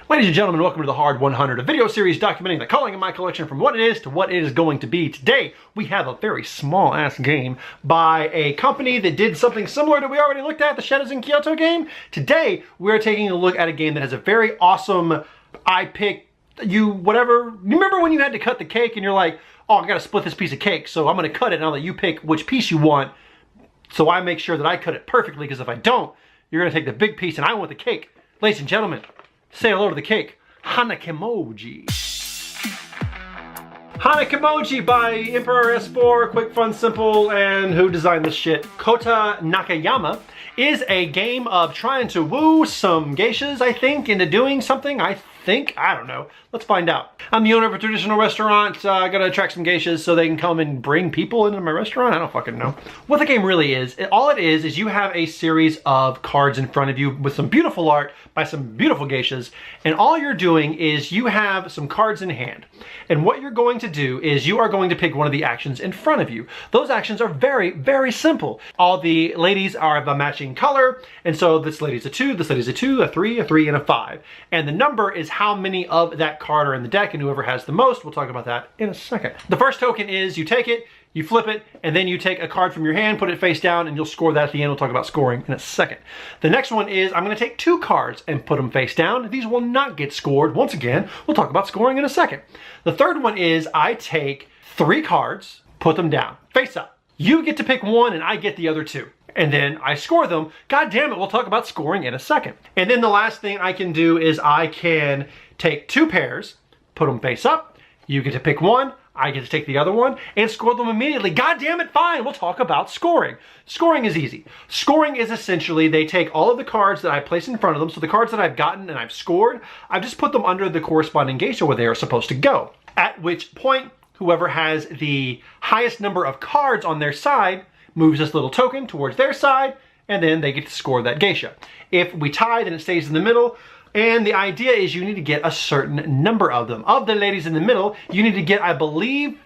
Ladies and gentlemen, welcome to the Hard 100, a video series documenting the culling of my collection from what it is to what it is going to be. Today, we have a very small-ass game by a company that did something similar to we already looked at, the Shadows in Kyoto game. Today, we're taking a look at a game that has a very awesome, whatever. You remember when you had to cut the cake and you're like, oh, I gotta split this piece of cake, so I'm gonna cut it and I'll let you pick which piece you want. So I make sure that I cut it perfectly, because if I don't, you're gonna take the big piece and I want the cake. Ladies and gentlemen, say hello to the cake. Hanamikoji. Hanamikoji by Emperor S4, quick, fun, simple, and who designed this shit? Kota Nakayama is a game of trying to woo some geishas, I think, into doing something. I don't know. Let's find out. I'm the owner of a traditional restaurant. I gotta attract some geishas so they can come and bring people into my restaurant. I don't fucking know. What the game really is, all it is you have a series of cards in front of you with some beautiful art by some beautiful geishas, and all you're doing is you have some cards in hand. And what you're going to do is you are going to pick one of the actions in front of you. Those actions are very, very simple. All the ladies are of a matching color, and so this lady's a 2, this lady's a 2, a 3, and a 5. And the number is how many of that card are in the deck, and whoever has the most, we'll talk about that in a second. The first token is you take it, you flip it, and then you take a card from your hand, put it face down, and you'll score that at the end. We'll talk about scoring in a second. The next one is I'm gonna take 2 cards and put them face down. These will not get scored. Once again, we'll talk about scoring in a second. The third one is I take 3 cards, put them down, face up. You get to pick one and I get the other 2. And then I score them. God damn it, we'll talk about scoring in a second. And then the last thing I can do is I can take 2 pairs, put them face up. You get to pick one, I get to take the other one, and score them immediately. God damn it, fine, we'll talk about scoring. Scoring is easy. Scoring is essentially they take all of the cards that I place in front of them, so the cards that I've gotten and I've scored, I've just put them under the corresponding geisha where they are supposed to go. At which point, whoever has the highest number of cards on their side moves this little token towards their side, and then they get to score that geisha. If we tie, then it stays in the middle. And the idea is you need to get a certain number of them. Of the ladies in the middle, you need to get, I believe,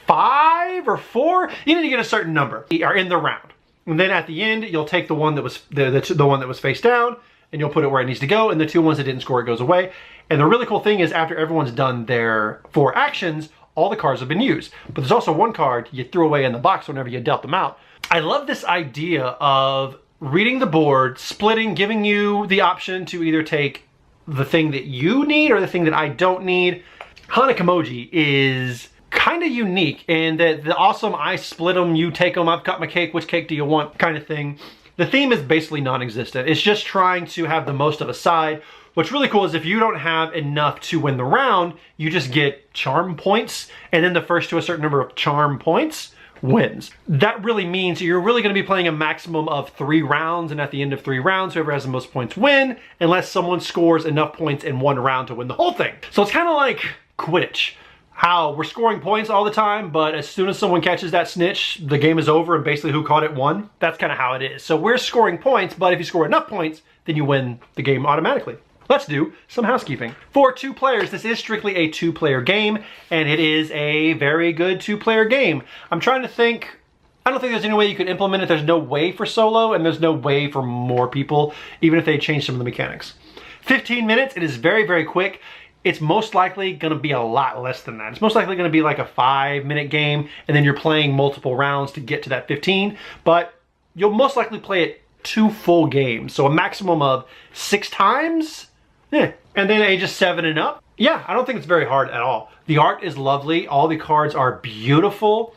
5 or 4. You need to get a certain number. We are in the round. And then at the end, you'll take the one that was the one that was face down, and you'll put it where it needs to go, and the 2 ones that didn't score, it goes away. And the really cool thing is after everyone's done their 4 actions, all the cards have been used. But there's also one card you threw away in the box whenever you dealt them out. I love this idea of reading the board, splitting, giving you the option to either take the thing that you need or the thing that I don't need. Hanamikoji is kind of unique in that the awesome I split them, you take them, I've cut my cake, which cake do you want kind of thing. The theme is basically non-existent. It's just trying to have the most of a side. What's really cool is if you don't have enough to win the round, you just get charm points, and then the first to a certain number of charm points wins. That really means you're really going to be playing a maximum of 3 rounds, and at the end of 3 rounds, whoever has the most points win, unless someone scores enough points in 1 round to win the whole thing. So it's kind of like Quidditch, how we're scoring points all the time, but as soon as someone catches that snitch, the game is over and basically who caught it won. That's kind of how it is. So we're scoring points, but if you score enough points, then you win the game automatically. Let's do some housekeeping. For 2 players, this is strictly a 2-player game, and it is a very good 2-player game. I'm trying to think, I don't think there's any way you could implement it. There's no way for solo, and there's no way for more people, even if they change some of the mechanics. 15 minutes, it is very, very quick. It's most likely gonna be a lot less than that. It's most likely gonna be like a 5-minute game, and then you're playing multiple rounds to get to that 15, but you'll most likely play it 2 full games, so a maximum of 6 times. Yeah. And then ages 7 and up. Yeah, I don't think it's very hard at all. The art is lovely. All the cards are beautiful.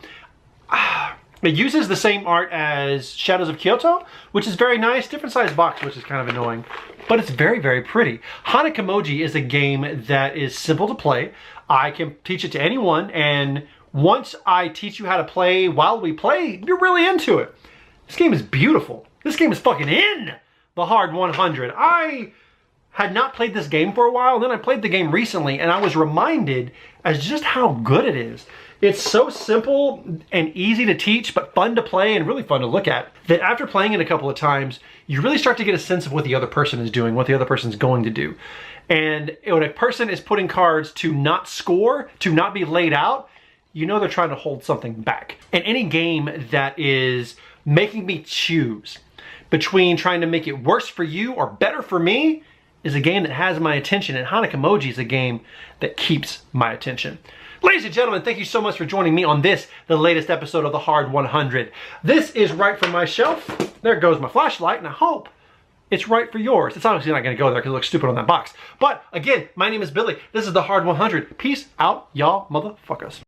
It uses the same art as Shadows of Kyoto, which is very nice. Different size box, which is kind of annoying, but it's very, very pretty. Hanamikoji is a game that is simple to play. I can teach it to anyone, and once I teach you how to play while we play, you're really into it. This game is beautiful. This game is fucking in the Hard 100. I had not played this game for a while, and then I played the game recently, and I was reminded as just how good it is. It's so simple and easy to teach, but fun to play and really fun to look at, that after playing it a couple of times, you really start to get a sense of what the other person is doing, what the other person's going to do. And when a person is putting cards to not score, to not be laid out, you know they're trying to hold something back. And any game that is making me choose between trying to make it worse for you or better for me, is a game that has my attention, and Hanamikoji is a game that keeps my attention. Ladies and gentlemen, thank you so much for joining me on this, the latest episode of the Hard 100. This is right from my shelf. There goes my flashlight, and I hope it's right for yours. It's obviously not going to go there because it looks stupid on that box. But again, my name is Billy. This is the Hard 100. Peace out, y'all motherfuckers.